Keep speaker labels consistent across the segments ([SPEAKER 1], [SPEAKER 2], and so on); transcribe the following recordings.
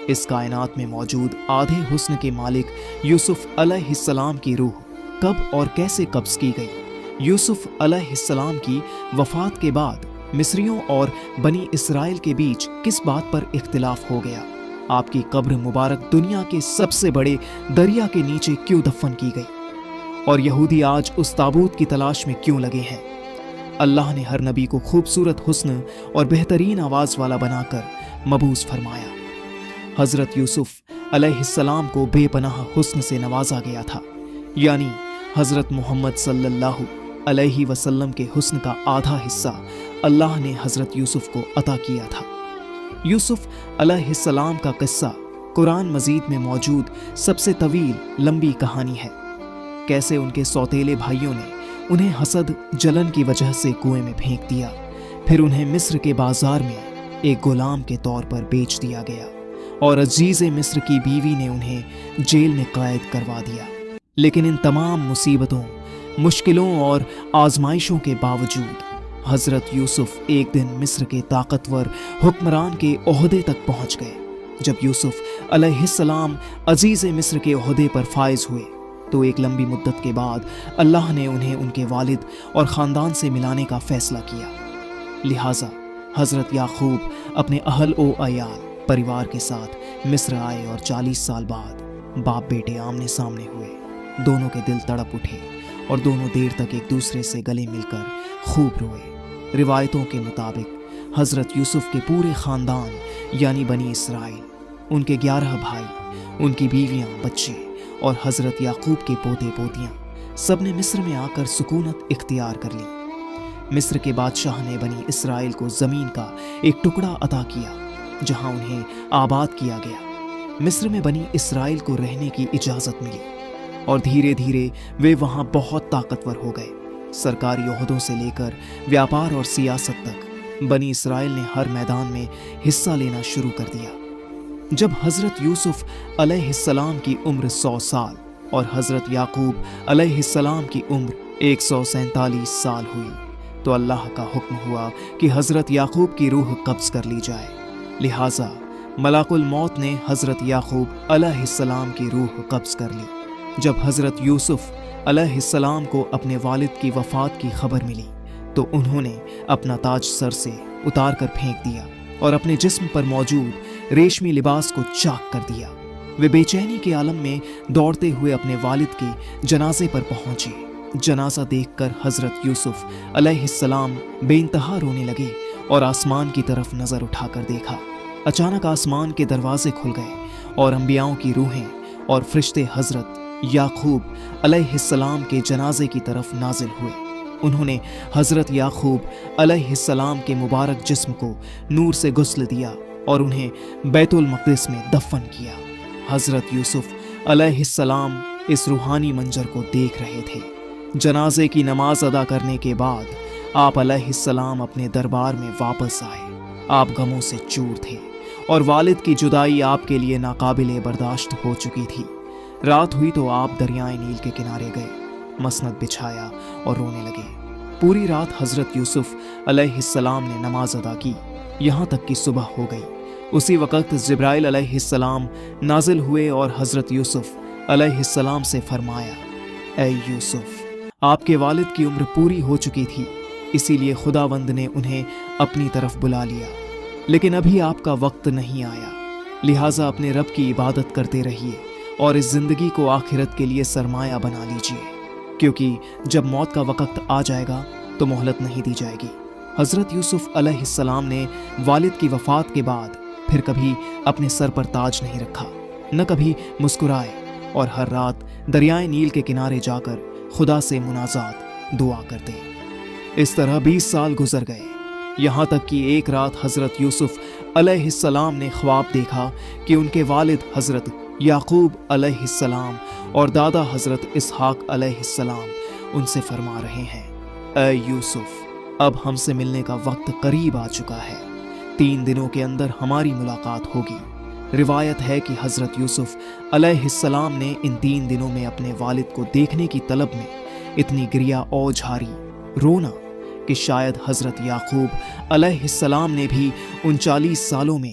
[SPEAKER 1] اس کائنات میں موجود آدھے حسن کے مالک یوسف علیہ السلام کی روح کب اور کیسے قبض کی گئی؟ یوسف علیہ السلام کی وفات کے بعد مصریوں اور بنی اسرائیل کے بیچ کس بات پر اختلاف ہو گیا؟ آپ کی قبر مبارک دنیا کے سب سے بڑے دریا کے نیچے کیوں دفن کی گئی؟ اور یہودی آج اس تابوت کی تلاش میں کیوں لگے ہیں؟ اللہ نے ہر نبی کو خوبصورت حسن اور بہترین آواز والا بنا کر مبعوث فرمایا۔ حضرت یوسف علیہ السلام کو بے پناہ حسن سے نوازا گیا تھا، یعنی حضرت محمد صلی اللہ علیہ وسلم کے حسن کا آدھا حصہ اللہ نے حضرت یوسف کو عطا کیا تھا۔ یوسف علیہ السلام کا قصہ قرآن مجید میں موجود سب سے طویل لمبی کہانی ہے۔ کیسے ان کے سوتیلے بھائیوں نے انہیں حسد جلن کی وجہ سے کنویں میں پھینک دیا، پھر انہیں مصر کے بازار میں ایک غلام کے طور پر بیچ دیا گیا اور عزیز مصر کی بیوی نے انہیں جیل میں قید کروا دیا۔ لیکن ان تمام مصیبتوں، مشکلوں اور آزمائشوں کے باوجود حضرت یوسف ایک دن مصر کے طاقتور حکمران کے عہدے تک پہنچ گئے۔ جب یوسف علیہ السلام عزیز مصر کے عہدے پر فائز ہوئے تو ایک لمبی مدت کے بعد اللہ نے انہیں ان کے والد اور خاندان سے ملانے کا فیصلہ کیا۔ لہٰذا حضرت یعقوب اپنے اہل و عیال پریوار کے ساتھ مصر آئے اور 40 سال بعد باپ بیٹے آمنے سامنے ہوئے۔ دونوں کے دل تڑپ اٹھے اور دونوں دیر تک ایک دوسرے سے گلے مل کر خوب روئے۔ روایتوں کے مطابق حضرت یوسف کے پورے خاندان یعنی بنی اسرائیل، ان کے 11 بھائی، ان کی بیویاں، بچے اور حضرت یعقوب کے پوتے پوتیاں سب نے مصر میں آ کر سکونت اختیار کر لی۔ مصر کے بادشاہ نے بنی اسرائیل کو زمین کا ایک ٹکڑا عطا کیا جہاں انہیں آباد کیا گیا۔ مصر میں بنی اسرائیل کو رہنے کی اجازت ملی اور دھیرے دھیرے وہ وہاں بہت طاقتور ہو گئے۔ سرکاری عہدوں سے لے کر ویاپار اور سیاست تک بنی اسرائیل نے ہر میدان میں حصہ لینا شروع کر دیا۔ جب حضرت یوسف علیہ السلام کی عمر 100 سال اور حضرت یعقوب علیہ السلام کی عمر 147 سال ہوئی تو اللہ کا حکم ہوا کہ حضرت یعقوب کی روح قبض کر لی جائے۔ لہٰذا ملک الموت نے حضرت یعقوب علیہ السلام کی روح قبض کر لی۔ جب حضرت یوسف علیہ السلام کو اپنے والد کی وفات کی خبر ملی تو انہوں نے اپنا تاج سر سے اتار کر پھینک دیا اور اپنے جسم پر موجود ریشمی لباس کو چاک کر دیا۔ وہ بے چینی کے عالم میں دوڑتے ہوئے اپنے والد کے جنازے پر پہنچے۔ جنازہ دیکھ کر حضرت یوسف علیہ السلام بے انتہا رونے لگے اور آسمان کی طرف نظر اٹھا کر دیکھا۔ اچانک آسمان کے دروازے کھل گئے اور انبیاؤں کی روحیں اور فرشتے حضرت یعقوب علیہ السلام کے جنازے کی طرف نازل ہوئے۔ انہوں نے حضرت یعقوب علیہ السلام کے مبارک جسم کو نور سے غسل دیا اور انہیں بیت المقدس میں دفن کیا۔ حضرت یوسف علیہ السلام اس روحانی منظر کو دیکھ رہے تھے۔ جنازے کی نماز ادا کرنے کے بعد آپ علیہ السلام اپنے دربار میں واپس آئے۔ آپ غموں سے چور تھے اور والد کی جدائی آپ کے لیے ناقابل برداشت ہو چکی تھی۔ رات ہوئی تو آپ دریائے نیل کے کنارے گئے، مسند بچھایا اور رونے لگے۔ پوری رات حضرت یوسف علیہ السلام نے نماز ادا کی، یہاں تک کہ صبح ہو گئی۔ اسی وقت جبرائیل علیہ السلام نازل ہوئے اور حضرت یوسف علیہ السلام سے فرمایا، اے یوسف، آپ کے والد کی عمر پوری ہو چکی تھی، اسی لیے خداوند نے انہیں اپنی طرف بلا لیا، لیکن ابھی آپ کا وقت نہیں آیا، لہٰذا اپنے رب کی عبادت کرتے رہیے اور اس زندگی کو آخرت کے لیے سرمایہ بنا لیجیے، کیونکہ جب موت کا وقت آ جائے گا تو مہلت نہیں دی جائے گی۔ حضرت یوسف علیہ السلام نے والد کی وفات کے بعد پھر کبھی اپنے سر پر تاج نہیں رکھا، نہ کبھی مسکرائے، اور ہر رات دریائے نیل کے کنارے جا کر خدا سے مناجات دعا کرتے۔ اس طرح 20 سال گزر گئے، یہاں تک کہ ایک رات حضرت یوسف علیہ السلام نے خواب دیکھا کہ ان کے والد حضرت یعقوب علیہ السلام اور دادا حضرت اسحاق علیہ السلام ان سے فرما رہے ہیں، اے یوسف، اب ہم سے ملنے کا وقت قریب آ چکا ہے، 3 دنوں کے اندر ہماری ملاقات ہوگی۔ روایت ہے کہ حضرت یوسف علیہ السلام نے ان 3 دنوں میں اپنے والد کو دیکھنے کی طلب میں اتنی گریا اور جھاری رونا کہ شاید حضرت یعقوب علیہ السلام نے بھی ان 40 سالوں میں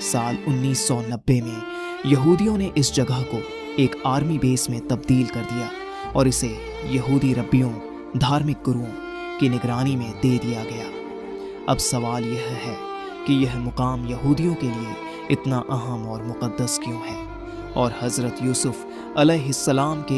[SPEAKER 1] سال 1990 میں یہودیوں نے اس جگہ کو ایک آرمی بیس میں تبدیل کر دیا اور اسے یہودی ربیوں، دھارمک گروؤں کی نگرانی میں دے دیا گیا۔ اب سوال یہ ہے کہ یہ مقام یہودیوں کے لیے اتنا اہم اور مقدس کیوں ہے، اور حضرت یوسف علیہ السلام کے